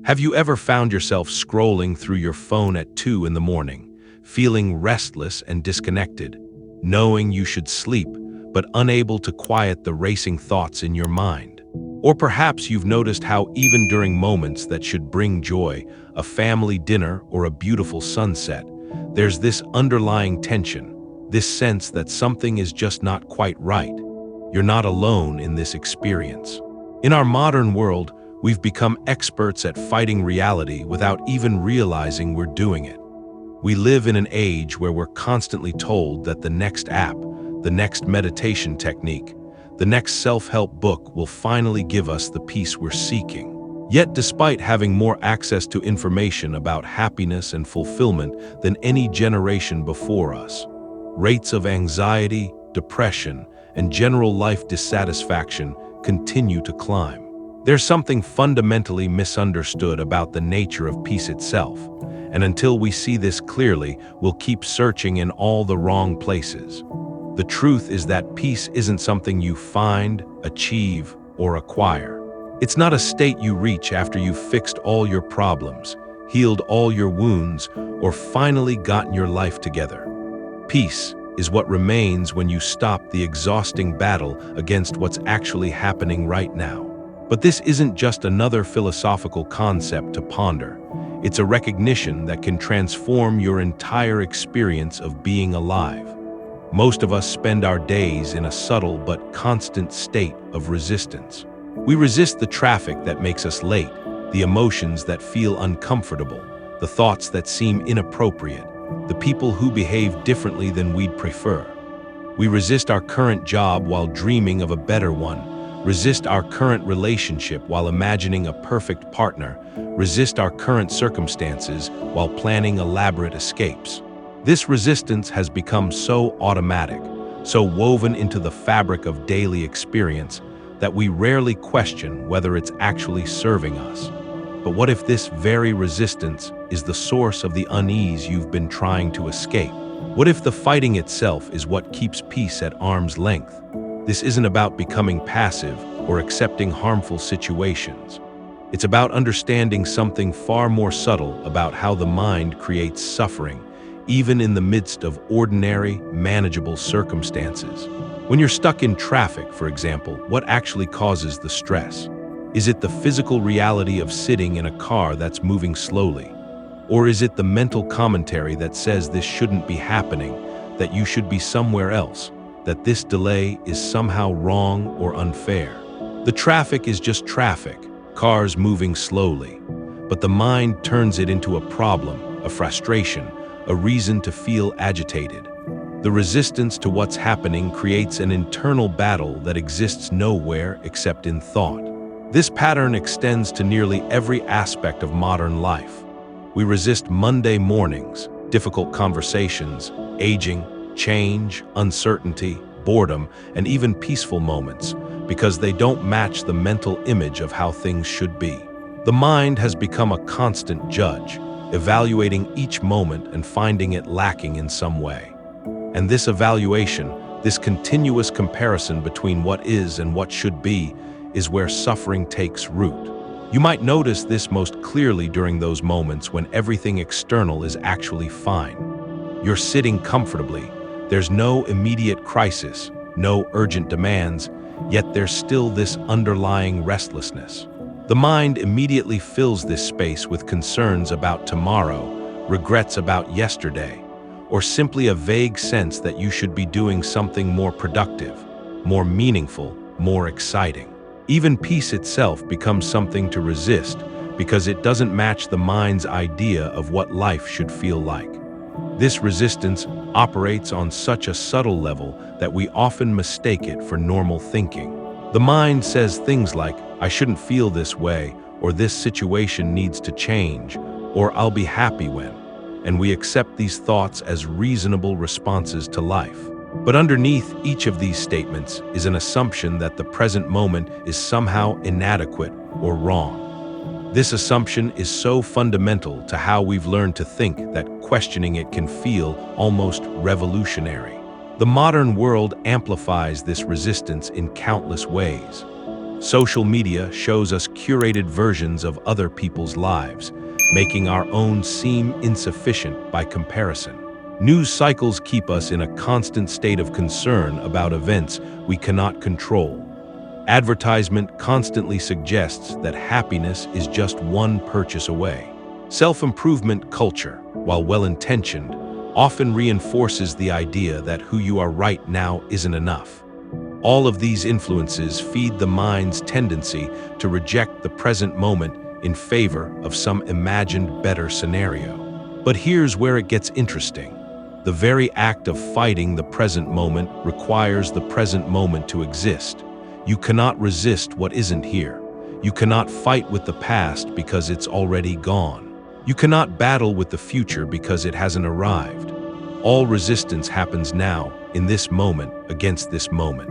Have you ever found yourself scrolling through your phone at 2 in the morning, feeling restless and disconnected, knowing you should sleep, but unable to quiet the racing thoughts in your mind? Or perhaps you've noticed how even during moments that should bring joy, a family dinner or a beautiful sunset, there's this underlying tension, this sense that something is just not quite right. You're not alone in this experience. In our modern world, we've become experts at fighting reality without even realizing we're doing it. We live in an age where we're constantly told that the next app, the next meditation technique, the next self-help book will finally give us the peace we're seeking. Yet, despite having more access to information about happiness and fulfillment than any generation before us, rates of anxiety, depression, and general life dissatisfaction continue to climb. There's something fundamentally misunderstood about the nature of peace itself, and until we see this clearly, we'll keep searching in all the wrong places. The truth is that peace isn't something you find, achieve, or acquire. It's not a state you reach after you've fixed all your problems, healed all your wounds, or finally gotten your life together. Peace is what remains when you stop the exhausting battle against what's actually happening right now. But this isn't just another philosophical concept to ponder. It's a recognition that can transform your entire experience of being alive. Most of us spend our days in a subtle but constant state of resistance. We resist the traffic that makes us late, the emotions that feel uncomfortable, the thoughts that seem inappropriate, the people who behave differently than we'd prefer. We resist our current job while dreaming of a better one, resist our current relationship while imagining a perfect partner, resist our current circumstances while planning elaborate escapes. This resistance has become so automatic, so woven into the fabric of daily experience, that we rarely question whether it's actually serving us. But what if this very resistance is the source of the unease you've been trying to escape? What if the fighting itself is what keeps peace at arm's length? This isn't about becoming passive or accepting harmful situations. It's about understanding something far more subtle about how the mind creates suffering, even in the midst of ordinary, manageable circumstances. When you're stuck in traffic, for example, what actually causes the stress? Is it the physical reality of sitting in a car that's moving slowly? Or is it the mental commentary that says this shouldn't be happening, that you should be somewhere else, that this delay is somehow wrong or unfair? The traffic is just traffic, cars moving slowly, but the mind turns it into a problem, a frustration, a reason to feel agitated. The resistance to what's happening creates an internal battle that exists nowhere except in thought. This pattern extends to nearly every aspect of modern life. We resist Monday mornings, difficult conversations, aging, change, uncertainty, boredom, and even peaceful moments, because they don't match the mental image of how things should be. The mind has become a constant judge, evaluating each moment and finding it lacking in some way. And this evaluation, this continuous comparison between what is and what should be, is where suffering takes root. You might notice this most clearly during those moments when everything external is actually fine. You're sitting comfortably. There's no immediate crisis, no urgent demands, yet there's still this underlying restlessness. The mind immediately fills this space with concerns about tomorrow, regrets about yesterday, or simply a vague sense that you should be doing something more productive, more meaningful, more exciting. Even peace itself becomes something to resist because it doesn't match the mind's idea of what life should feel like. This resistance operates on such a subtle level that we often mistake it for normal thinking. The mind says things like, "I shouldn't feel this way," or "this situation needs to change," or "I'll be happy when," and we accept these thoughts as reasonable responses to life. But underneath each of these statements is an assumption that the present moment is somehow inadequate or wrong. This assumption is so fundamental to how we've learned to think that questioning it can feel almost revolutionary. The modern world amplifies this resistance in countless ways. Social media shows us curated versions of other people's lives, making our own seem insufficient by comparison. News cycles keep us in a constant state of concern about events we cannot control. Advertisement constantly suggests that happiness is just one purchase away. Self-improvement culture, while well-intentioned, often reinforces the idea that who you are right now isn't enough. All of these influences feed the mind's tendency to reject the present moment in favor of some imagined better scenario. But here's where it gets interesting. The very act of fighting the present moment requires the present moment to exist. You cannot resist what isn't here. You cannot fight with the past because it's already gone. You cannot battle with the future because it hasn't arrived. All resistance happens now, in this moment, against this moment.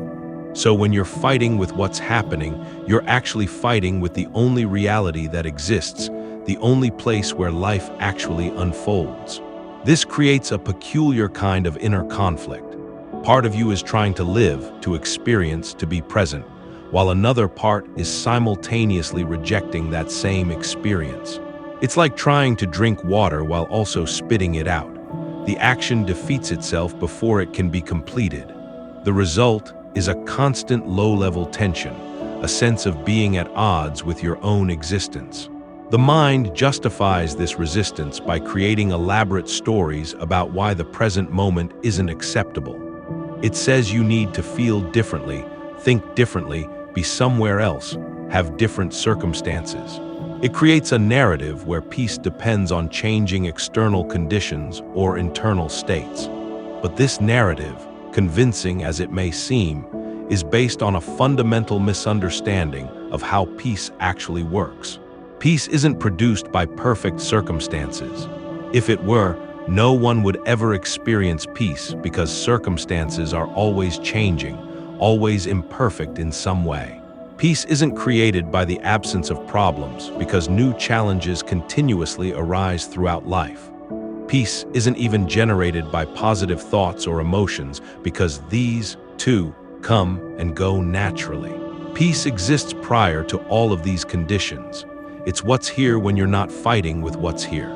So when you're fighting with what's happening, you're actually fighting with the only reality that exists, the only place where life actually unfolds. This creates a peculiar kind of inner conflict. Part of you is trying to live, to experience, to be present, while another part is simultaneously rejecting that same experience. It's like trying to drink water while also spitting it out. The action defeats itself before it can be completed. The result is a constant low-level tension, a sense of being at odds with your own existence. The mind justifies this resistance by creating elaborate stories about why the present moment isn't acceptable. It says you need to feel differently, think differently, be somewhere else, have different circumstances. It creates a narrative where peace depends on changing external conditions or internal states. But this narrative, convincing as it may seem, is based on a fundamental misunderstanding of how peace actually works. Peace isn't produced by perfect circumstances. If it were, no one would ever experience peace because circumstances are always changing, always imperfect in some way. Peace isn't created by the absence of problems because new challenges continuously arise throughout life. Peace isn't even generated by positive thoughts or emotions because these, too, come and go naturally. Peace exists prior to all of these conditions. It's what's here when you're not fighting with what's here.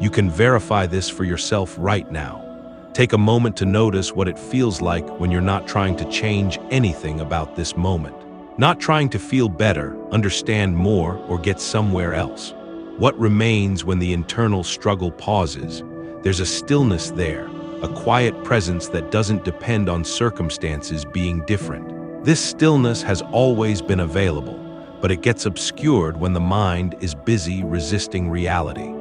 You can verify this for yourself right now. Take a moment to notice what it feels like when you're not trying to change anything about this moment. Not trying to feel better, understand more, or get somewhere else. What remains when the internal struggle pauses? There's a stillness there, a quiet presence that doesn't depend on circumstances being different. This stillness has always been available, but it gets obscured when the mind is busy resisting reality.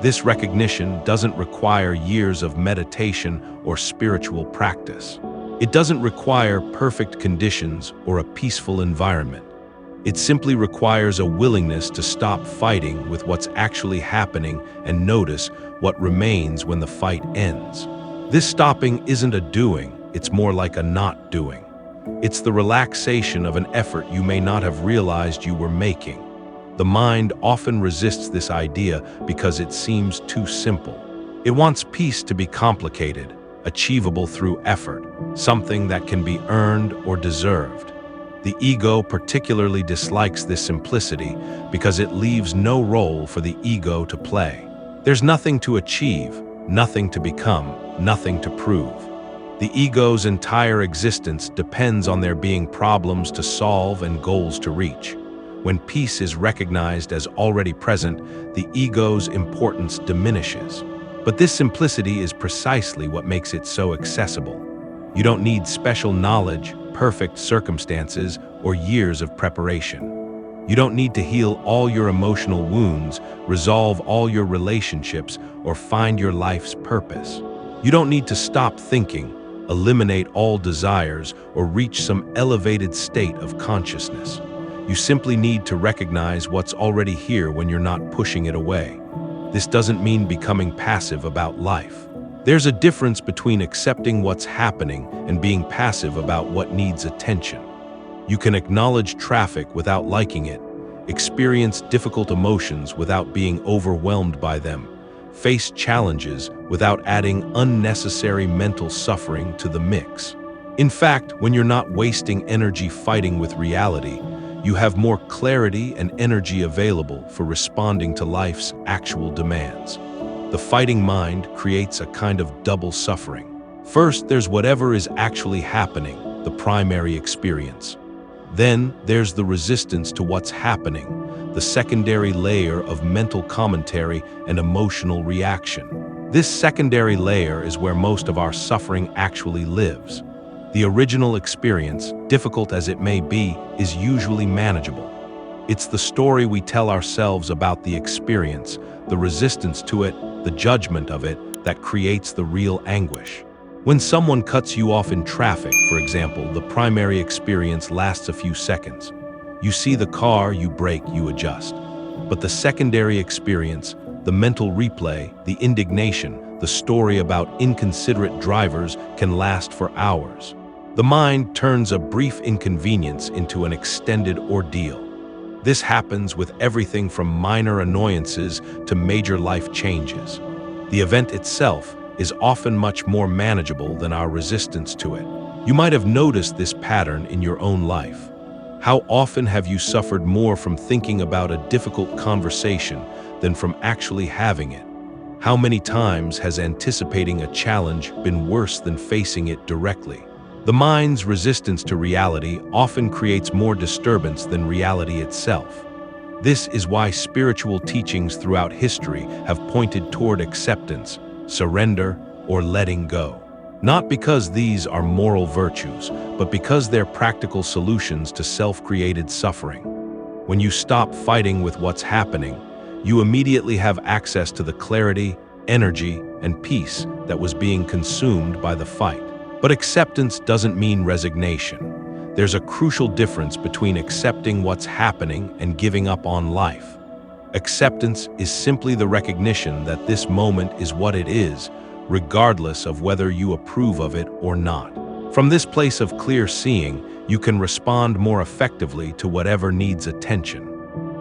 This recognition doesn't require years of meditation or spiritual practice. It doesn't require perfect conditions or a peaceful environment. It simply requires a willingness to stop fighting with what's actually happening and notice what remains when the fight ends. This stopping isn't a doing, it's more like a not doing. It's the relaxation of an effort you may not have realized you were making. The mind often resists this idea because it seems too simple. It wants peace to be complicated, achievable through effort, something that can be earned or deserved. The ego particularly dislikes this simplicity because it leaves no role for the ego to play. There's nothing to achieve, nothing to become, nothing to prove. The ego's entire existence depends on there being problems to solve and goals to reach. When peace is recognized as already present, the ego's importance diminishes. But this simplicity is precisely what makes it so accessible. You don't need special knowledge, perfect circumstances, or years of preparation. You don't need to heal all your emotional wounds, resolve all your relationships, or find your life's purpose. You don't need to stop thinking, eliminate all desires, or reach some elevated state of consciousness. You simply need to recognize what's already here when you're not pushing it away. This doesn't mean becoming passive about life. There's a difference between accepting what's happening and being passive about what needs attention. You can acknowledge traffic without liking it, experience difficult emotions without being overwhelmed by them, face challenges without adding unnecessary mental suffering to the mix. In fact, when you're not wasting energy fighting with reality, you have more clarity and energy available for responding to life's actual demands. The fighting mind creates a kind of double suffering. First, there's whatever is actually happening, the primary experience. Then, there's the resistance to what's happening, the secondary layer of mental commentary and emotional reaction. This secondary layer is where most of our suffering actually lives. The original experience, difficult as it may be, is usually manageable. It's the story we tell ourselves about the experience, the resistance to it, the judgment of it, that creates the real anguish. When someone cuts you off in traffic, for example, the primary experience lasts a few seconds. You see the car, you brake, you adjust. But the secondary experience, the mental replay, the indignation, the story about inconsiderate drivers can last for hours. The mind turns a brief inconvenience into an extended ordeal. This happens with everything from minor annoyances to major life changes. The event itself is often much more manageable than our resistance to it. You might have noticed this pattern in your own life. How often have you suffered more from thinking about a difficult conversation than from actually having it? How many times has anticipating a challenge been worse than facing it directly? The mind's resistance to reality often creates more disturbance than reality itself. This is why spiritual teachings throughout history have pointed toward acceptance, surrender, or letting go. Not because these are moral virtues, but because they're practical solutions to self-created suffering. When you stop fighting with what's happening, you immediately have access to the clarity, energy, and peace that was being consumed by the fight. But acceptance doesn't mean resignation. There's a crucial difference between accepting what's happening and giving up on life. Acceptance is simply the recognition that this moment is what it is, regardless of whether you approve of it or not. From this place of clear seeing, you can respond more effectively to whatever needs attention.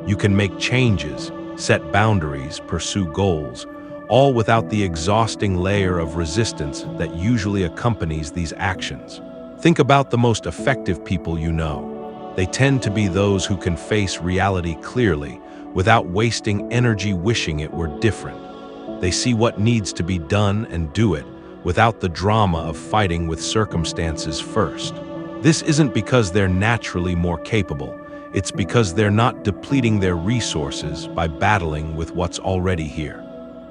You can make changes, set boundaries, pursue goals, all without the exhausting layer of resistance that usually accompanies these actions. Think about the most effective people you know. They tend to be those who can face reality clearly, without wasting energy wishing it were different. They see what needs to be done and do it, without the drama of fighting with circumstances first. This isn't because they're naturally more capable, it's because they're not depleting their resources by battling with what's already here.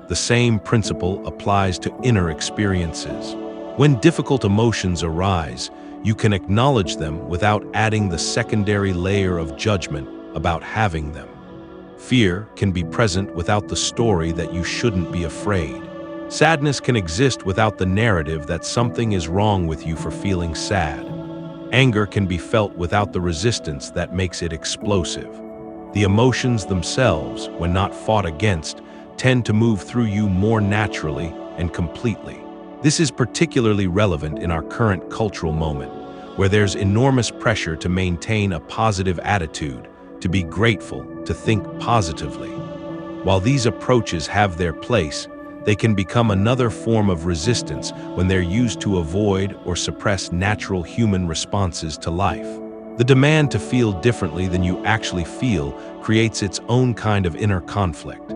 The same principle applies to inner experiences. When difficult emotions arise, you can acknowledge them without adding the secondary layer of judgment about having them. Fear can be present without the story that you shouldn't be afraid. Sadness can exist without the narrative that something is wrong with you for feeling sad. Anger can be felt without the resistance that makes it explosive. The emotions themselves, when not fought against, tend to move through you more naturally and completely. This is particularly relevant in our current cultural moment, where there's enormous pressure to maintain a positive attitude, to be grateful, to think positively. While these approaches have their place, they can become another form of resistance when they're used to avoid or suppress natural human responses to life. The demand to feel differently than you actually feel creates its own kind of inner conflict.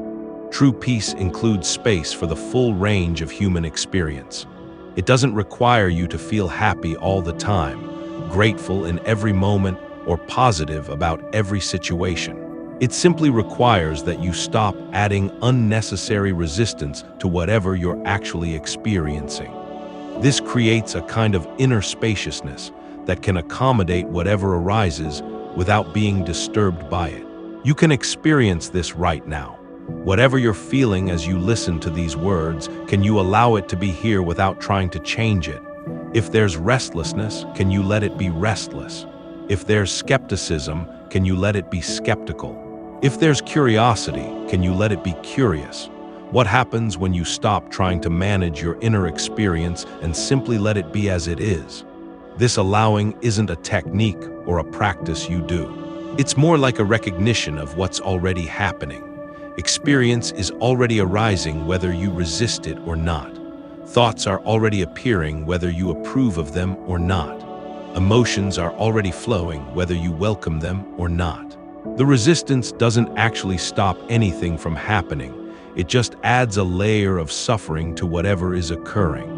True peace includes space for the full range of human experience. It doesn't require you to feel happy all the time, grateful in every moment, or positive about every situation. It simply requires that you stop adding unnecessary resistance to whatever you're actually experiencing. This creates a kind of inner spaciousness that can accommodate whatever arises without being disturbed by it. You can experience this right now. Whatever you're feeling as you listen to these words, can you allow it to be here without trying to change it? If there's restlessness, can you let it be restless? If there's skepticism, can you let it be skeptical? If there's curiosity, can you let it be curious? What happens when you stop trying to manage your inner experience and simply let it be as it is? This allowing isn't a technique or a practice you do. It's more like a recognition of what's already happening. Experience is already arising whether you resist it or not. Thoughts are already appearing whether you approve of them or not. Emotions are already flowing whether you welcome them or not. The resistance doesn't actually stop anything from happening. It just adds a layer of suffering to whatever is occurring.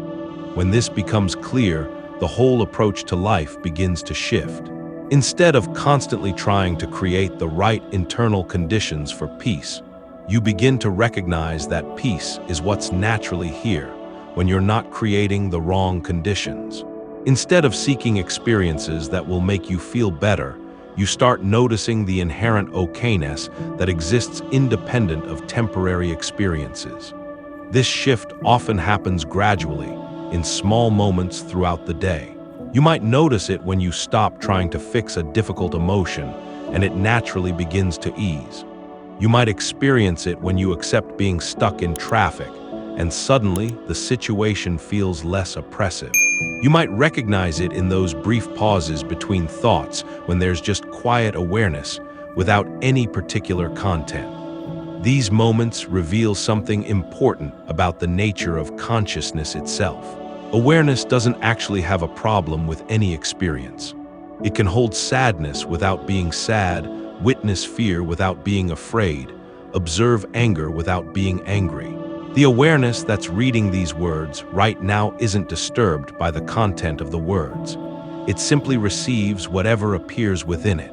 When this becomes clear, the whole approach to life begins to shift. Instead of constantly trying to create the right internal conditions for peace, you begin to recognize that peace is what's naturally here when you're not creating the wrong conditions. Instead of seeking experiences that will make you feel better, you start noticing the inherent okayness that exists independent of temporary experiences. This shift often happens gradually, in small moments throughout the day. You might notice it when you stop trying to fix a difficult emotion and it naturally begins to ease. You might experience it when you accept being stuck in traffic and suddenly the situation feels less oppressive. You might recognize it in those brief pauses between thoughts when there's just quiet awareness without any particular content. These moments reveal something important about the nature of consciousness itself. Awareness doesn't actually have a problem with any experience. It can hold sadness without being sad, witness fear without being afraid, observe anger without being angry. The awareness that's reading these words right now isn't disturbed by the content of the words. It simply receives whatever appears within it.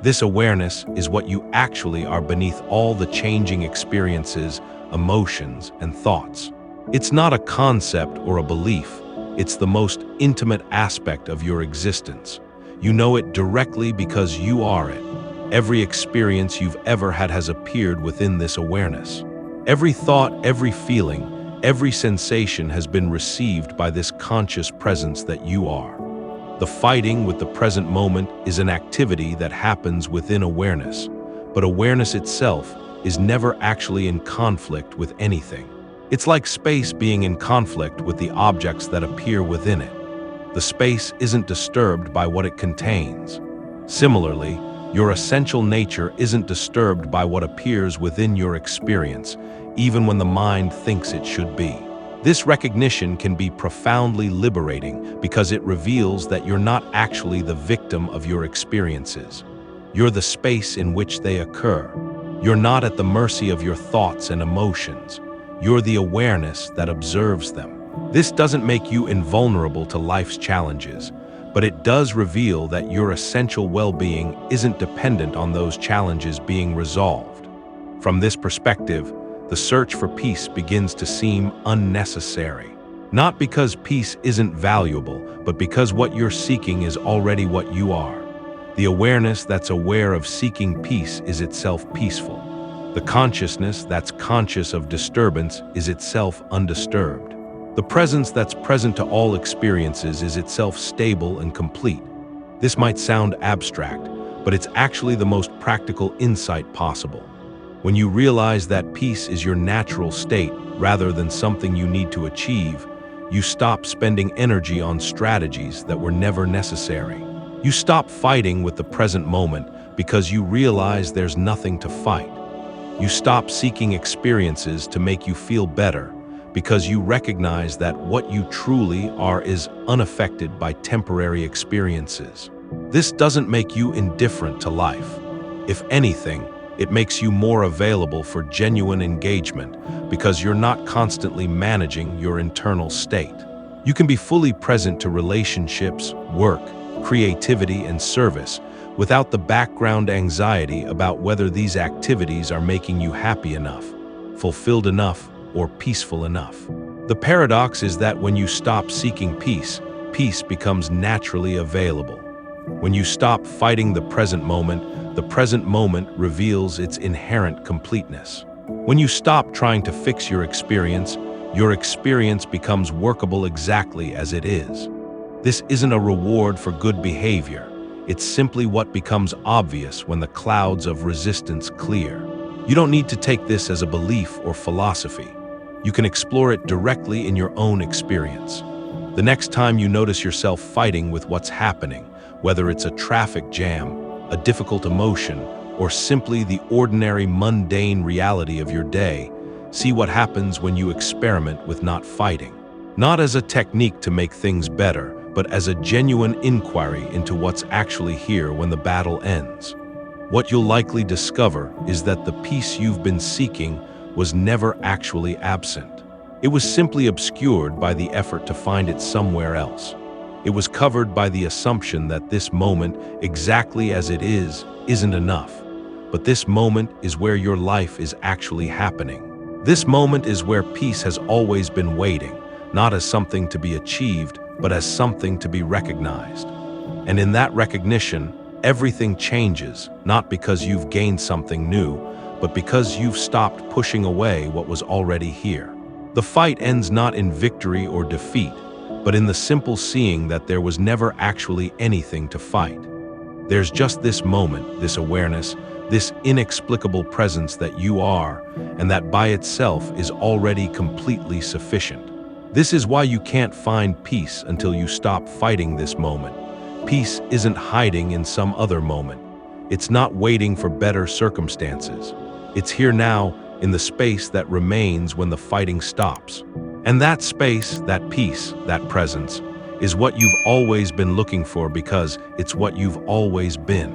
This awareness is what you actually are beneath all the changing experiences, emotions, and thoughts. It's not a concept or a belief. It's the most intimate aspect of your existence. You know it directly because you are it. Every experience you've ever had has appeared within this awareness. Every thought, every feeling, every sensation has been received by this conscious presence that you are. The fighting with the present moment is an activity that happens within awareness, but awareness itself is never actually in conflict with anything. It's like space being in conflict with the objects that appear within it. The space isn't disturbed by what it contains. Similarly, your essential nature isn't disturbed by what appears within your experience, even when the mind thinks it should be. This recognition can be profoundly liberating because it reveals that you're not actually the victim of your experiences. You're the space in which they occur. You're not at the mercy of your thoughts and emotions. You're the awareness that observes them. This doesn't make you invulnerable to life's challenges, but it does reveal that your essential well-being isn't dependent on those challenges being resolved. From this perspective, the search for peace begins to seem unnecessary. Not because peace isn't valuable, but because what you're seeking is already what you are. The awareness that's aware of seeking peace is itself peaceful. The consciousness that's conscious of disturbance is itself undisturbed. The presence that's present to all experiences is itself stable and complete. This might sound abstract, but it's actually the most practical insight possible. When you realize that peace is your natural state rather than something you need to achieve, you stop spending energy on strategies that were never necessary. You stop fighting with the present moment because you realize there's nothing to fight. You stop seeking experiences to make you feel better because you recognize that what you truly are is unaffected by temporary experiences. This doesn't make you indifferent to life. If anything, it makes you more available for genuine engagement because you're not constantly managing your internal state. You can be fully present to relationships, work, creativity, and service without the background anxiety about whether these activities are making you happy enough, fulfilled enough, or peaceful enough. The paradox is that when you stop seeking peace, peace becomes naturally available. When you stop fighting the present moment reveals its inherent completeness. When you stop trying to fix your experience becomes workable exactly as it is. This isn't a reward for good behavior. It's simply what becomes obvious when the clouds of resistance clear. You don't need to take this as a belief or philosophy. You can explore it directly in your own experience. The next time you notice yourself fighting with what's happening, whether it's a traffic jam, a difficult emotion, or simply the ordinary mundane reality of your day, see what happens when you experiment with not fighting. Not as a technique to make things better, but as a genuine inquiry into what's actually here when the battle ends. What you'll likely discover is that the peace you've been seeking was never actually absent. It was simply obscured by the effort to find it somewhere else. It was covered by the assumption that this moment, exactly as it is, isn't enough. But this moment is where your life is actually happening. This moment is where peace has always been waiting, not as something to be achieved, but as something to be recognized. And in that recognition, everything changes, not because you've gained something new, but because you've stopped pushing away what was already here. The fight ends not in victory or defeat, but in the simple seeing that there was never actually anything to fight. There's just this moment, this awareness, this inexplicable presence that you are, and that by itself is already completely sufficient. This is why you can't find peace until you stop fighting this moment. Peace isn't hiding in some other moment. It's not waiting for better circumstances. It's here now, in the space that remains when the fighting stops. And that space, that peace, that presence, is what you've always been looking for because it's what you've always been.